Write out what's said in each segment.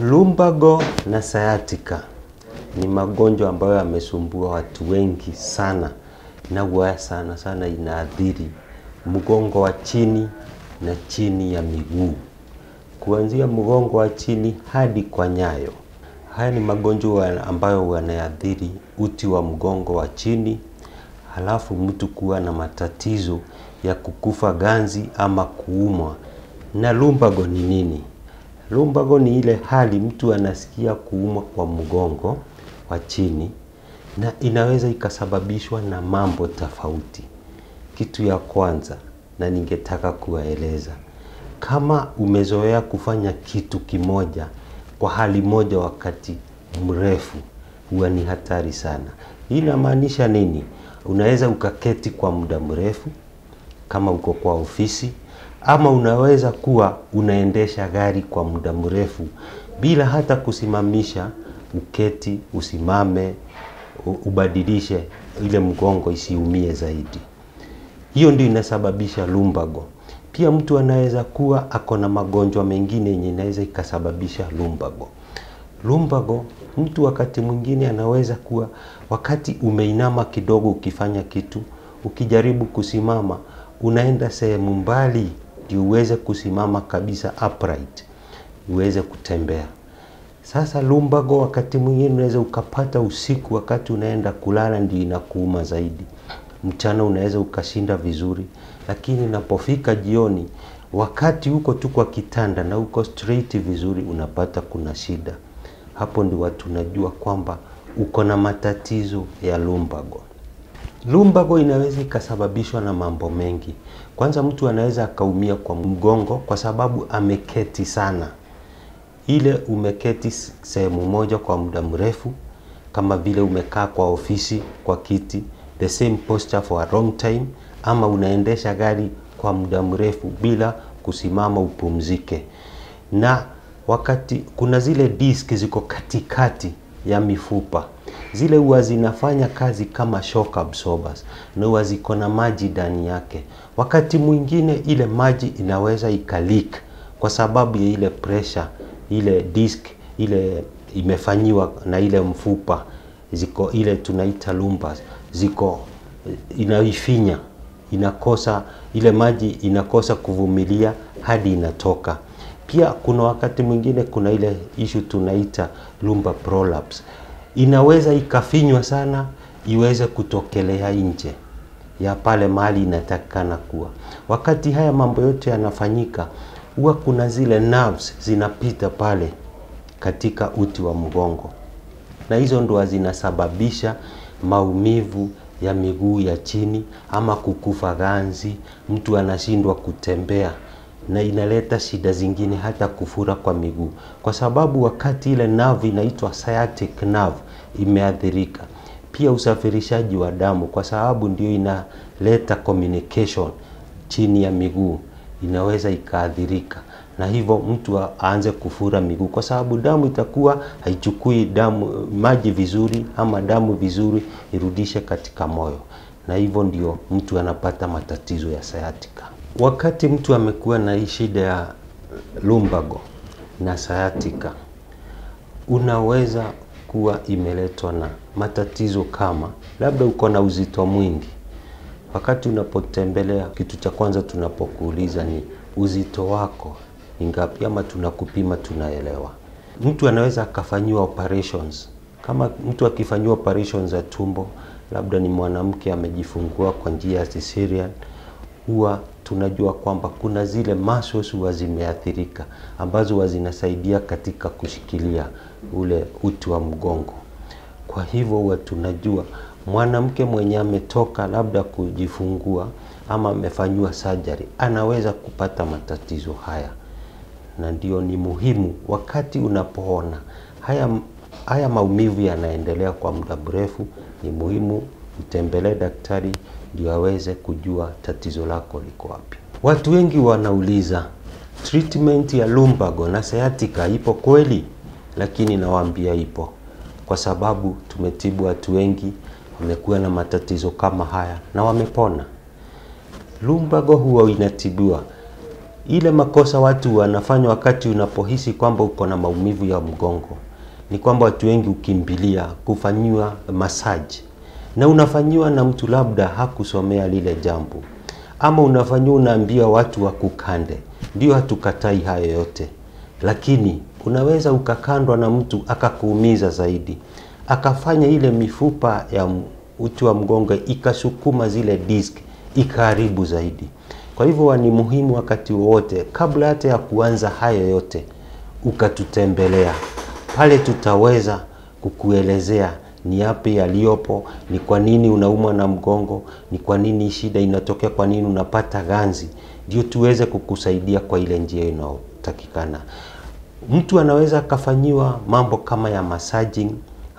Lumbago na sciatica ni magonjwa ambayo yamesumbua watu wengi sana, na huwa sana inaathiri mgongo wa chini na chini ya miguu, kuanzia mgongo wa chini hadi kwa nyayo. Haya ni magonjwa ambayo yanaathiri uti wa mgongo wa chini, halafu mtu kuwa na matatizo ya kukufa ganzi ama kuumwa. Na lumbago ni nini? Lumbago ni ile hali mtu anasikia kuumwa kwa mgongo wa chini, na inaweza ikasababishwa na mambo tofauti. Kitu ya kwanza na ningetaka kuwaeleza, kama umezoea kufanya kitu kimoja kwa hali moja wakati mrefu, huwa ni hatari sana. Hii inamaanisha nini? Unaweza ukaketi kwa muda mrefu kama uko kwa ofisi, ama unaweza kuwa unaendesha gari kwa muda mrefu bila hata kusimamisha, uketi, usimame, ubadilishe ile mgongo isiumie zaidi. Hiyo ndio inasababisha lumbago. Pia mtu anaweza kuwa akona magonjwa mengine yenye inaweza ikasababisha lumbago. Lumbago, mtu wakati mwingine anaweza kuwa wakati umeinama kidogo ukifanya kitu, ukijaribu kusimama, unaenda sehemu mbali ndio uweze kusimama kabisa upright, uweze kutembea. Sasa lumbago wakati mwingine unaweza ukapata usiku wakati unaenda kulala ndio inakuuma zaidi. Mchana unaweza ukashinda vizuri, lakini inapofika jioni, wakati uko tu kwa kitanda na uko straight vizuri, unapata kuna shida. Hapo ndio watu najua kwamba uko na matatizo ya lumbago. Lumbago inaweza ikasababishwa na mambo mengi. Kwanza mtu anaweza akaumia kwa mgongo kwa sababu ameketi sana. Ile umeketi sehemu moja kwa muda mrefu, kama vile umekaa kwa ofisi kwa kiti, the same posture for a long time, ama unaendesha gari kwa muda mrefu bila kusimama upumzike. Na wakati kuna zile disk ziko katikati ya mifupa, zile huwa zinafanya kazi kama shock absorbers, na huwa ziko na maji ndani yake. Wakati mwingine ile maji inaweza ikaleak kwa sababu ya ile pressure, ile disk ile imefanyiwa na ile mfupa, ziko ile tunaita lumbus, ziko inaifinya, inakosa ile maji, inakosa kuvumilia hadi inatoka. Pia kuna wakati mwingine kuna ile issue tunaita lumbar prolapse, inaweza ikafinywa sana iweze kutokelea nje ya pale mahali inatakikana kuwa. Wakati haya mambo yote yanafanyika, huwa kuna zile nerves zinapita pale katika uti wa mgongo, na hizo ndo zinasababisha maumivu ya miguu ya chini ama kukufa ganzi, mtu anashindwa kutembea, na inaleta shida zingine hata kufura kwa miguu, kwa sababu wakati ile nerve inaitwa sciatic nerve imeathirika, pia usafirishaji wa damu, kwa sababu ndio inaleta communication chini ya miguu, inaweza ikaathirika, na hivyo mtu aanze kufura miguu, kwa sababu damu itakuwa haichukui maji vizuri ama damu vizuri irudishe katika moyo, na hivyo ndio mtu anapata matatizo ya sciatica. Wakati mtu amekuwa na hii shida ya lumbago na sciatica, unaweza kuwa imeletwa na matatizo kama labda uko na uzito mwingi. Wakati unapotembelea, kitu cha kwanza tunapokuuliza ni uzito wako ni ngapi, ama tunakupima tunaelewa. Mtu anaweza akafanyiwa operations. Kama mtu akifanyiwa operations za tumbo, labda ni mwanamke amejifungua kwa njia ya cesarean, huwa tunajua kwamba kuna zile muscles huwa zimeathirika ambazo huwa zinasaidia katika kushikilia ule uti wa mgongo. Kwa hivyo huwa tunajua mwanamke mwenye ametoka labda kujifungua ama amefanyiwa surgery anaweza kupata matatizo haya, na ndio ni muhimu wakati unapoona haya maumivu yanaendelea kwa muda mrefu, ni muhimu utembelee daktari ndio aweze kujua tatizo lako liko wapi. Watu wengi wanauliza, treatment ya lumbago na sciatica ipo kweli? Lakini nawaambia ipo, kwa sababu tumetibu watu wengi wamekuwa na matatizo kama haya na wamepona. Lumbago huwa inatibiwa Ile makosa watu wanafanya wakati unapohisi kwamba uko na maumivu ya mgongo ni kwamba watu wengi ukimbilia kufanyiwa massage, na unafanyiwa na mtu labda hakusomea lile jambo, ama unafanyiwa unaambia watu wakukande. Ndio hatukatai hayo yote, lakini unaweza ukakandwa na mtu akakuumiza zaidi, akafanya ile mifupa ya uti wa mgongo ikasukuma zile disc ikaharibu zaidi. Kwa hivyo ni muhimu wakati wote, kabla hata ya kuanza hayo yote, ukatutembelea. Pale tutaweza kukuelezea ni yapi yaliyopo, ni kwa nini unaumwa na mgongo, ni kwa nini shida inatokea, kwa nini unapata ganzi, ndio tuweze kukusaidia kwa ile njia inayotakikana. Mtu anaweza akafanyiwa mambo kama ya massaging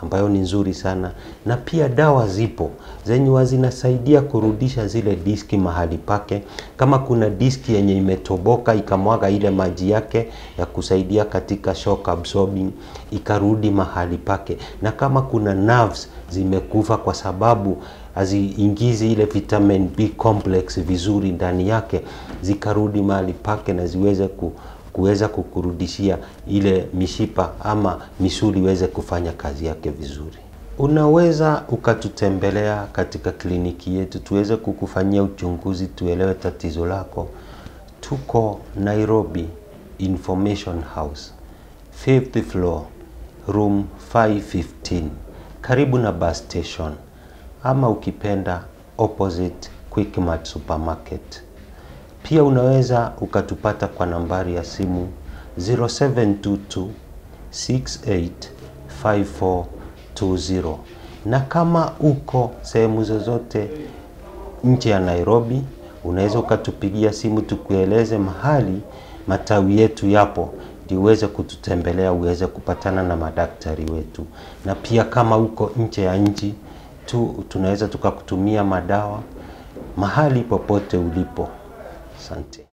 ambayo ni nzuri sana, na pia dawa zipo zenye zinasaidia kurudisha zile diski mahali pake. Kama kuna diski yenye imetoboka ikamwaga ile maji yake ya kusaidia katika shock absorbing, ikarudi mahali pake. Na kama kuna nerves zimekufa kwa sababu haziingizi ile vitamin B complex vizuri ndani yake, zikarudi mahali pake na ziweze kuweza kukurudishia ile mishipa ama misuli iweze kufanya kazi yake vizuri. Unaweza ukatutembelea katika kliniki yetu tuweze kukufanyia uchunguzi, tuelewe tatizo lako. Tuko Nairobi Information House, 5th floor, room 515, karibu na bus station, ama ukipenda opposite Quickmart supermarket. Pia unaweza ukatupata kwa nambari ya simu 0722 685420. Na kama uko sehemu zozote nje ya Nairobi, unaweza ukatupigia simu tukueleze mahali matawi yetu yapo, ndio uweze kututembelea, uweze kupatana na madaktari wetu. Na pia kama uko nje ya nchi, tunaweza tukakutumia madawa mahali popote ulipo. Asante.